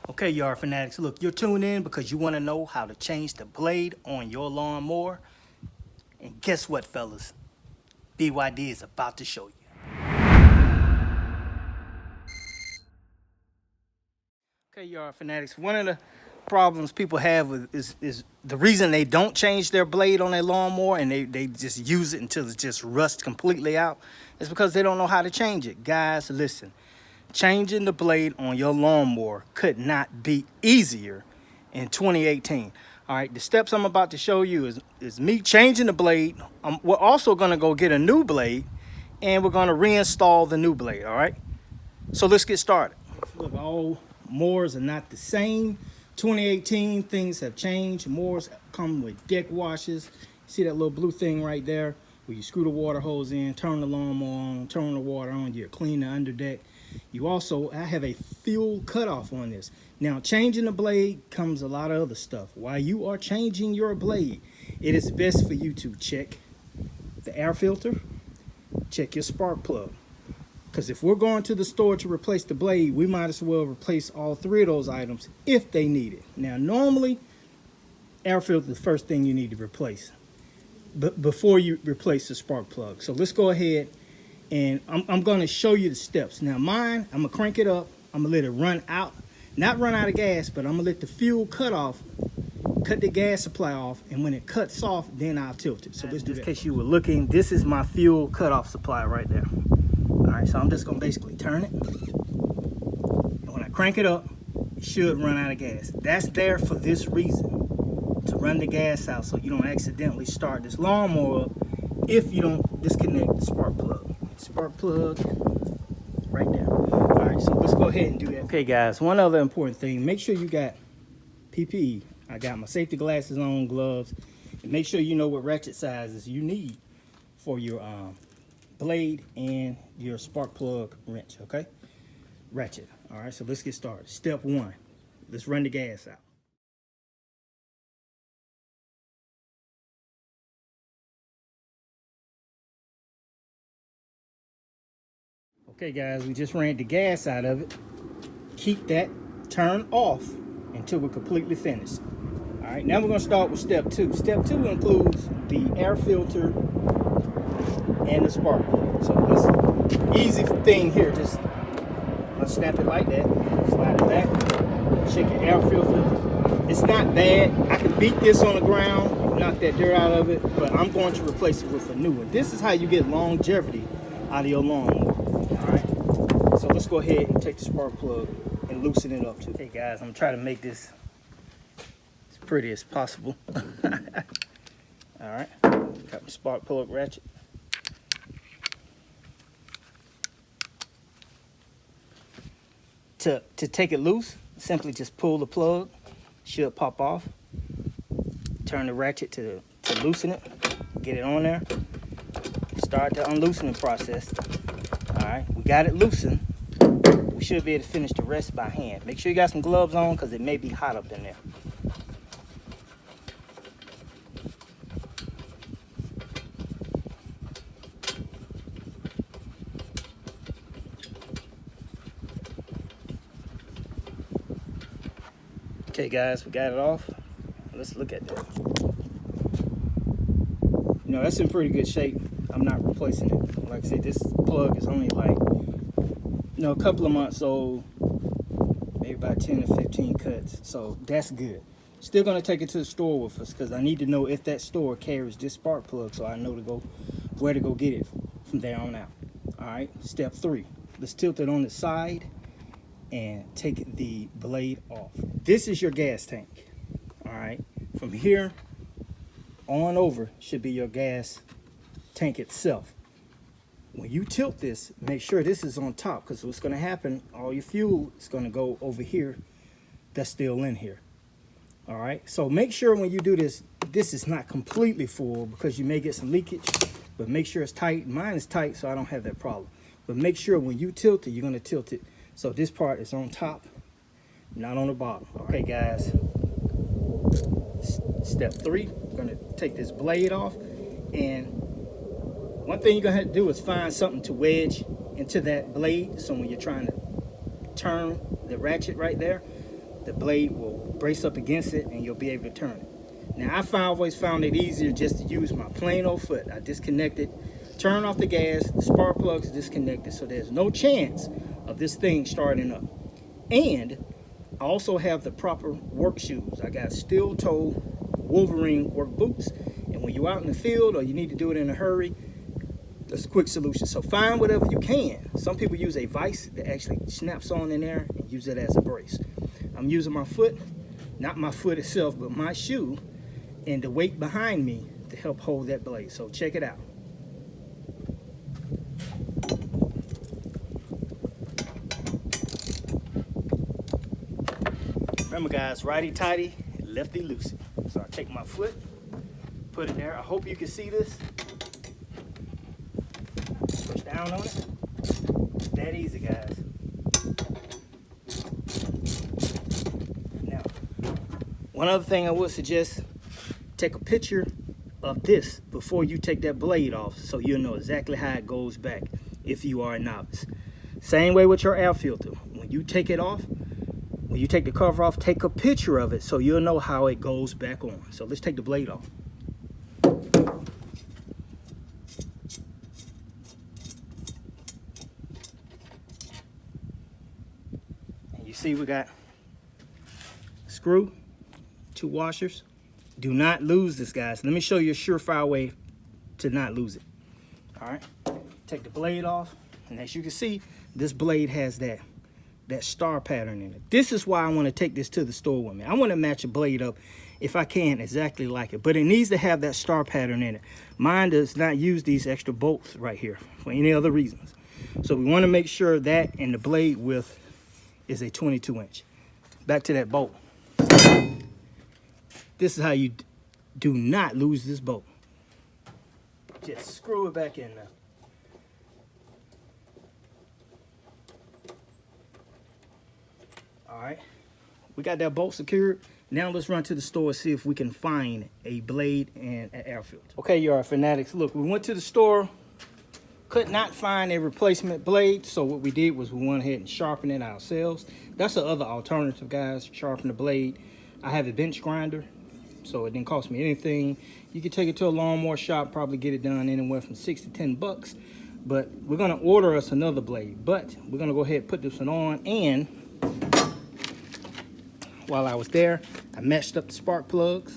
Okay, yard fanatics, look, you're tuned in because you want to know how to change the blade on your lawnmower. And guess what, fellas? BYD is about to show you. Okay, yard fanatics, one of the problems people have is the reason they don't change their blade on their lawnmower and they just use it until it just rusts completely out is because they don't know how to change it. Guys, listen. Changing the blade on your lawnmower could not be easier in 2018. All right, the steps I'm about to show you is me changing the blade. We're also gonna go get a new blade and we're gonna reinstall the new blade, all right? So let's get started. Look, all mowers are not the same. 2018, things have changed. Mowers come with deck washers. See that little blue thing right there where you screw the water hose in, turn the lawnmower on, turn the water on, you clean the underdeck. I have a fuel cutoff on this. Now, changing the blade comes a lot of other stuff. While you are changing your blade, it is best for you to check the air filter, check your spark plug. Because if we're going to the store to replace the blade, we might as well replace all three of those items if they need it. Now, normally, air filter is the first thing you need to replace before you replace the spark plug. So let's go ahead and I'm going to show you the steps. Now mine, I'm going to crank it up. I'm going to let it run out. Not run out of gas, but I'm going to let the fuel cut the gas supply off. And when it cuts off, then I'll tilt it. So let's do that. In case you were looking, this is my fuel cutoff supply right there. All right, so I'm just going to basically turn it. And when I crank it up, it should run out of gas. That's there for this reason, to run the gas out so you don't accidentally start this lawnmower up if you don't disconnect the spark plug. Spark plug right there. All right, so let's go ahead and do that. Okay, guys, one other important thing. Make sure you got PPE. I got my safety glasses on, gloves, and make sure you know what ratchet sizes you need for your blade and your spark plug wrench, okay? Ratchet. All right, so let's get started. Step one, let's run the gas out. Okay, guys, we just ran the gas out of it. Keep that turned off until we're completely finished. All right, now we're going to start with step two. Step two includes the air filter and the spark plug. So this easy thing here, just snap it like that, slide it back, check your air filter. It's not bad. I can beat this on the ground, knock that dirt out of it, but I'm going to replace it with a new one. This is how you get longevity out of your lawnmower. All right, so let's go ahead and take the spark plug and loosen it up too. Hey guys, I'm trying to make this as pretty as possible. All right, got my spark plug ratchet. To take it loose, simply just pull the plug, should pop off. Turn the ratchet to loosen it, get it on there. Start the unloosening process. All right, we got it loosened. We should be able to finish the rest by hand. Make sure you got some gloves on because it may be hot up in there. Okay guys, we got it off. Let's look at that. You know, that's in pretty good shape. I'm not replacing it. Like I said, this plug is only like, a couple of months old, maybe about 10 or 15 cuts. So that's good. Still gonna take it to the store with us because I need to know if that store carries this spark plug so I know where to go get it from there on out. All right, step three. Let's tilt it on the side and take the blade off. This is your gas tank. All right, from here on over should be your gas tank itself. When you tilt this, make sure this is on top because what's going to happen, all your fuel is going to go over here that's still in here. All right, so make sure when you do this, this is not completely full because you may get some leakage, but make sure it's tight. Mine is tight, so I don't have that problem. But make sure when you tilt it, you're going to tilt it so this part is on top, not on the bottom. Okay, guys. Step three, we're going to take this blade off. And one thing you're going to have to do is find something to wedge into that blade. So when you're trying to turn the ratchet right there, the blade will brace up against it and you'll be able to turn it. Now I always found it easier just to use my plain old foot. I disconnect it, turn off the gas, the spark plug's disconnected, so there's no chance of this thing starting up. And I also have the proper work shoes. I got steel toe Wolverine work boots, and when you're out in the field or you need to do it in a hurry, that's a quick solution. So find whatever you can. Some people use a vise that actually snaps on in there and use it as a brace. I'm using my foot, not my foot itself, but my shoe and the weight behind me to help hold that blade. So check it out. Remember guys, righty-tighty, lefty-loosey. So I take my foot, put it there. I hope you can see this. Push down on it. It's that easy, guys. Now, one other thing I would suggest, take a picture of this before you take that blade off so you'll know exactly how it goes back if you are a novice. Same way with your air filter. When you take it off, when you take the cover off, take a picture of it so you'll know how it goes back on. So let's take the blade off. And you see we got a screw, 2 washers. Do not lose this, guys. Let me show you a surefire way to not lose it. All right, take the blade off, and as you can see, this blade has that star pattern in it. This is why I want to take this to the store with me. I want to match a blade up, if I can, exactly like it, but it needs to have that star pattern in it. Mine does not use these extra bolts right here for any other reasons. So we want to make sure that and the blade width is a 22-inch. Back to that bolt. This is how you do not lose this bolt. Just screw it back in now. All right, we got that bolt secured. Now let's run to the store and see if we can find a blade and an air filter. Okay, you are fanatics. Look, we went to the store, could not find a replacement blade. So what we did was we went ahead and sharpened it ourselves. That's the other alternative, guys, sharpen the blade. I have a bench grinder, so it didn't cost me anything. You can take it to a lawnmower shop, probably get it done anywhere from $6 to $10. But we're gonna order us another blade. But we're gonna go ahead and put this one on, and while I was there, I matched up the spark plugs.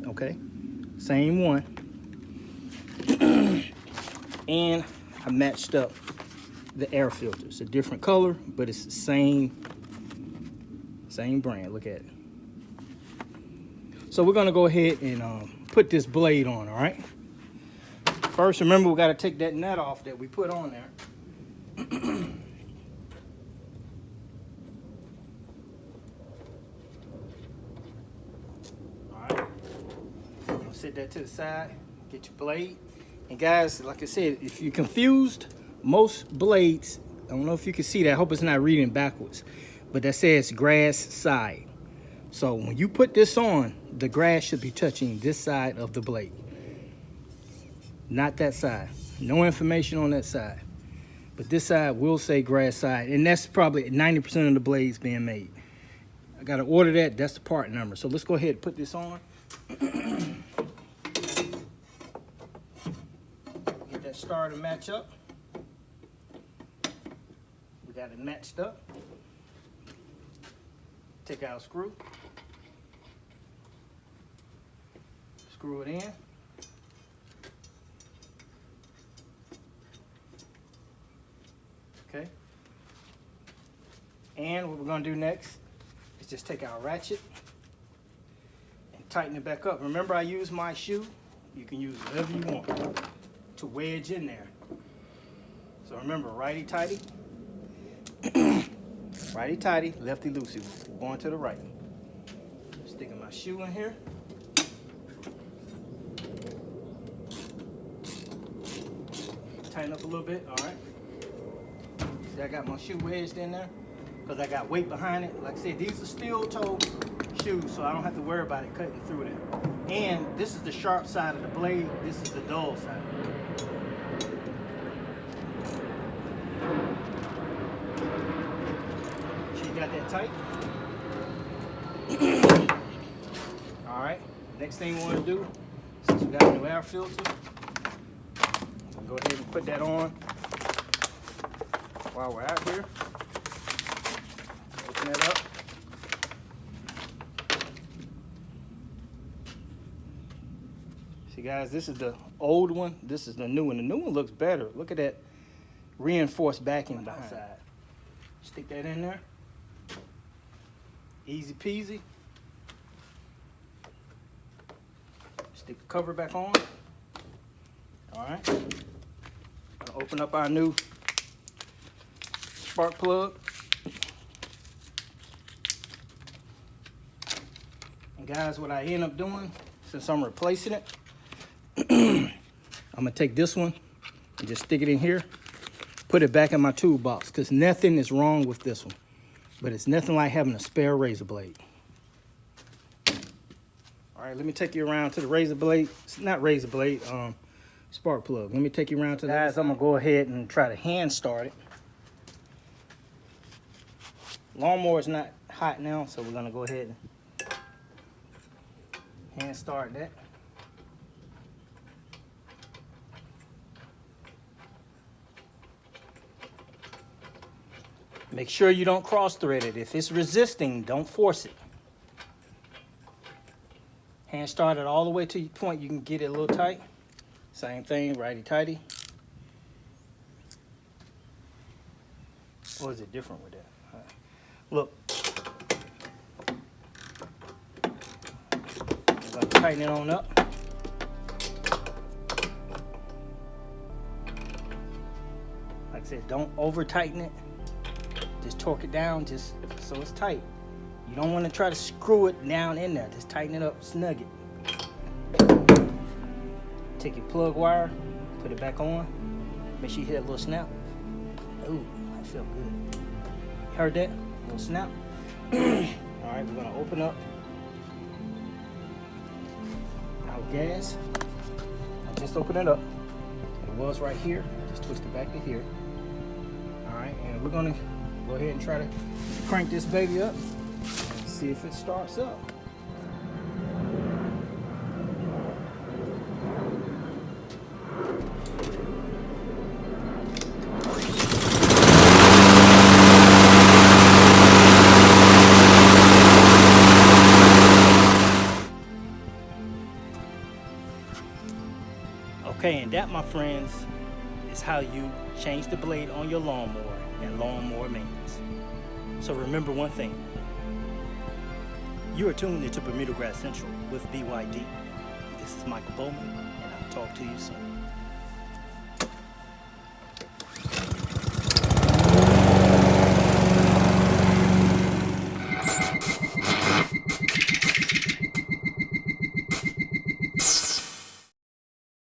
Okay, same one. And I matched up the air filter. It's a different color, but it's the same brand. Look at it. So we're gonna go ahead and put this blade on, all right? First, remember we gotta take that nut off that we put on there. Set that to the side, get your blade. And guys, like I said, if you're confused, most blades, I don't know if you can see that, I hope it's not reading backwards, but that says grass side. So when you put this on, the grass should be touching this side of the blade, not that side. No information on that side, but this side will say grass side, and that's probably 90% of the blades being made. I gotta order that, that's the part number. So let's go ahead and put this on. Get that star to match up. We got it matched up. Take out a screw. Screw it in. Okay. And what we're gonna do next is just take our ratchet and tighten it back up. Remember, I use my shoe. You can use whatever you want to wedge in there. So remember, righty-tighty, righty-tighty, lefty-loosey. Going to the right. Sticking my shoe in here. Tighten up a little bit, all right. See, I got my shoe wedged in there because I got weight behind it. Like I said, these are steel-toe shoes, so I don't have to worry about it cutting through them. And this is the sharp side of the blade. This is the dull side. So you got that tight. All right, next thing we want to do, since we got a new air filter, we'll go ahead and put that on while we're out here. Open it up. See guys, this is the old one, this is the new one. The new one looks better. Look at that reinforced backing behind. Stick that in there. Easy peasy. Stick the cover back on. All right. Gonna open up our new spark plug. And guys, what I end up doing, since I'm replacing it, I'm gonna take this one and just stick it in here, put it back in my toolbox, because nothing is wrong with this one. But it's nothing like having a spare razor blade. All right, let me take you around to the razor blade. It's not razor blade, spark plug. Let me take you around to that. Guys, I'm gonna go ahead and try to hand start it. Lawnmower is not hot now, so we're gonna go ahead and hand start that. Make sure you don't cross thread it. If it's resisting, don't force it. Hand start it all the way to the point you can get it a little tight. Same thing, righty-tighty. Or is it different with that? Look. I'm gonna tighten it on up. Like I said, don't over tighten it. Just torque it down just so it's tight. You don't want to try to screw it down in there. Just tighten it up, snug it. Take your plug wire, put it back on. Make sure you hit that little snap. Ooh, that felt good. You heard that? Little snap. All right, we're gonna open up our gas. I just opened it up. It was right here. I just twist it back to here. All right, and we're gonna go ahead and try to crank this baby up and see if it starts up. Okay, and that, my friends, is how you change the blade on your lawnmower and lawnmower maintenance. So remember one thing. You are tuned into Bermuda Grass Central with BYD. This is Michael Bowman, and I'll talk to you soon.